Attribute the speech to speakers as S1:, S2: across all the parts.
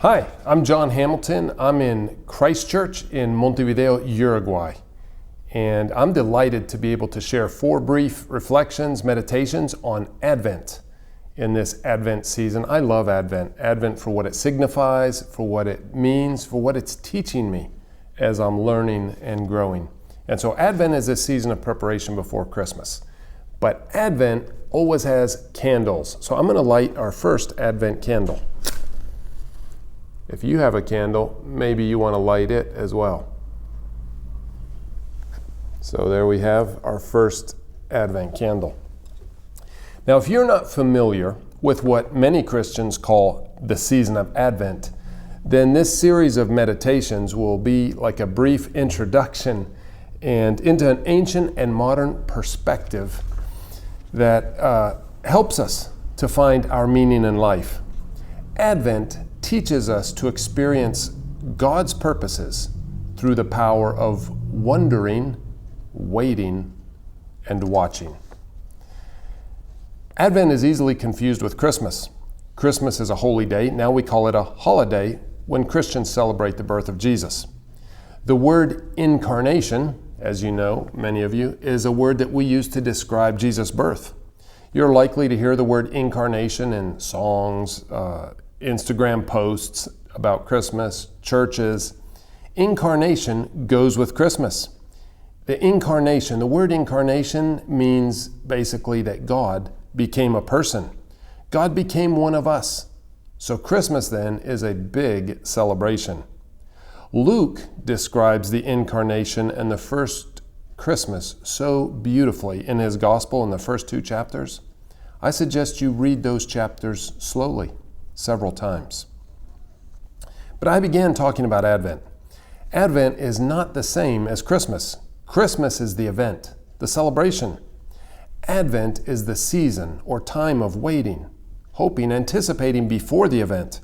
S1: Hi, I'm John Hamilton. I'm in Christchurch in Montevideo, Uruguay. And I'm delighted to be able to share 4 brief reflections, meditations on Advent in this Advent season. I love Advent. Advent for what it signifies, for what it means, for what it's teaching me as I'm learning and growing. And so Advent is a season of preparation before Christmas. But Advent always has candles. So I'm going to light our first Advent candle. If you have a candle, maybe you want to light it as well. So there we have our first Advent candle. Now, if you're not familiar with what many Christians call the season of Advent, then this series of meditations will be like a brief introduction and into an ancient and modern perspective that helps us to find our meaning in life. Advent teaches us to experience God's purposes through the power of wondering, waiting, and watching. Advent is easily confused with Christmas. Christmas is a holy day. Now we call it a holiday when Christians celebrate the birth of Jesus. The word incarnation, as you know, many of you, is a word that we use to describe Jesus' birth. You're likely to hear the word incarnation in songs, Instagram posts about Christmas, churches. Incarnation goes with Christmas. The word incarnation means basically that God became a person. God became one of us. So Christmas then is a big celebration. Luke describes the incarnation and the first Christmas so beautifully in his gospel in the first 2 chapters. I suggest you read those chapters slowly, several times. But I began talking about Advent. Advent is not the same as Christmas. Christmas is the event, the celebration. Advent is the season or time of waiting, hoping, anticipating before the event.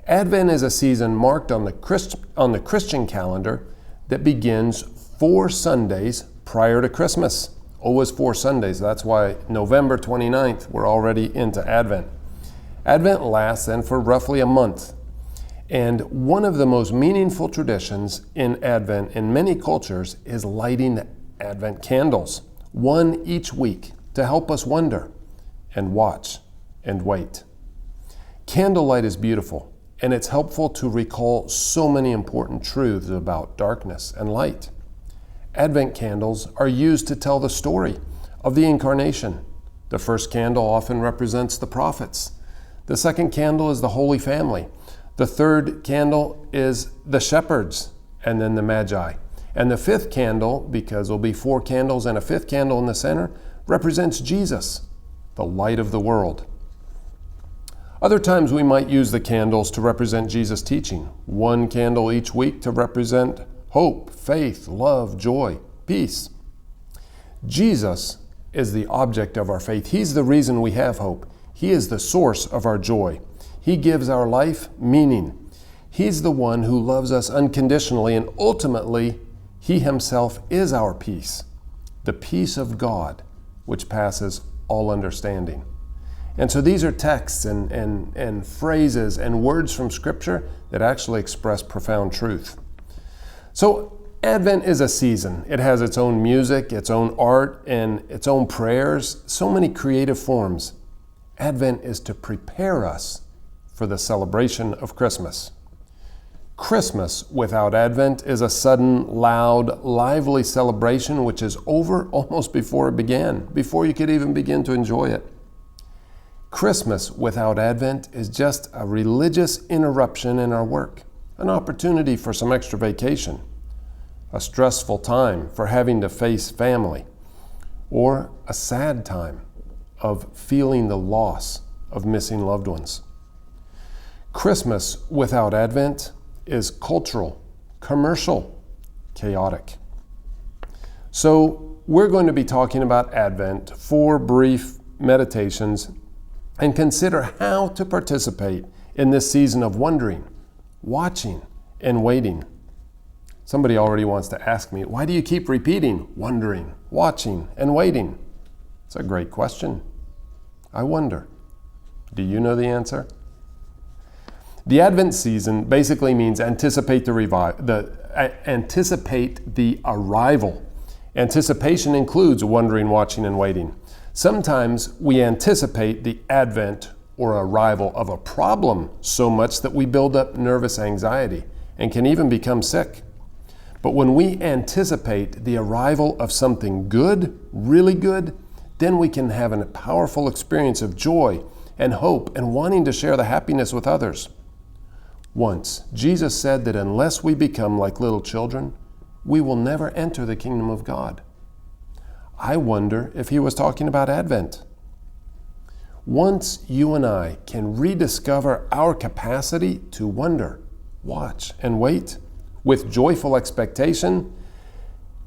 S1: Advent is a season marked on the Christian calendar that begins 4 Sundays prior to Christmas. Always 4 Sundays. That's why November 29th, we're already into Advent. Advent lasts then for roughly a month. And one of the most meaningful traditions in Advent in many cultures is lighting the Advent candles, one each week, to help us wonder and watch and wait. Candlelight is beautiful, and it's helpful to recall so many important truths about darkness and light. Advent candles are used to tell the story of the Incarnation. The first candle often represents the prophets. The second candle is the Holy Family. The third candle is the shepherds, and then the Magi. And the 5th candle, because there'll be 4 candles and a 5th candle in the center, represents Jesus, the light of the world. Other times we might use the candles to represent Jesus' teaching. 1 candle each week to represent hope, faith, love, joy, peace. Jesus is the object of our faith. He's the reason we have hope. He is the source of our joy. He gives our life meaning. He's the one who loves us unconditionally, and ultimately, He Himself is our peace, the peace of God, which passes all understanding. And so these are texts and phrases and words from Scripture that actually express profound truth. So Advent is a season. It has its own music, its own art, and its own prayers, so many creative forms. Advent is to prepare us for the celebration of Christmas. Christmas without Advent is a sudden, loud, lively celebration which is over almost before it began, before you could even begin to enjoy it. Christmas without Advent is just a religious interruption in our work, an opportunity for some extra vacation, a stressful time for having to face family, or a sad time of feeling the loss of missing loved ones. Christmas without Advent is cultural, commercial, chaotic. So we're going to be talking about Advent, 4 brief meditations, and consider how to participate in this season of wondering, watching, and waiting. Somebody already wants to ask me, why do you keep repeating wondering, watching, and waiting? It's a great question. I wonder. Do you know the answer? The Advent season basically means anticipate the arrival. Anticipation includes wondering, watching, and waiting. Sometimes we anticipate the advent or arrival of a problem so much that we build up nervous anxiety and can even become sick. But when we anticipate the arrival of something good, really good, then we can have a powerful experience of joy and hope and wanting to share the happiness with others. Once, Jesus said that unless we become like little children, we will never enter the kingdom of God. I wonder if he was talking about Advent. Once you and I can rediscover our capacity to wonder, watch, and wait with joyful expectation,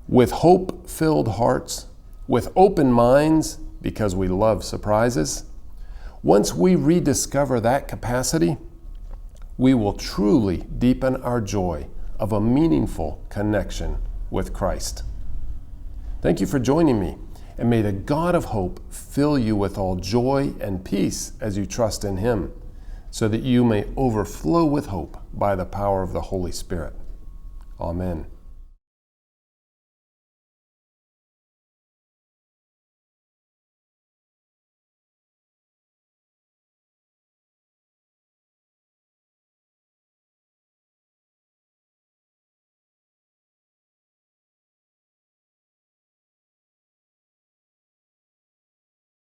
S1: with hope-filled hearts, with open minds because we love surprises, once we rediscover that capacity, we will truly deepen our joy of a meaningful connection with Christ. Thank you for joining me, and may the God of hope fill you with all joy and peace as you trust in Him, so that you may overflow with hope by the power of the Holy Spirit. Amen.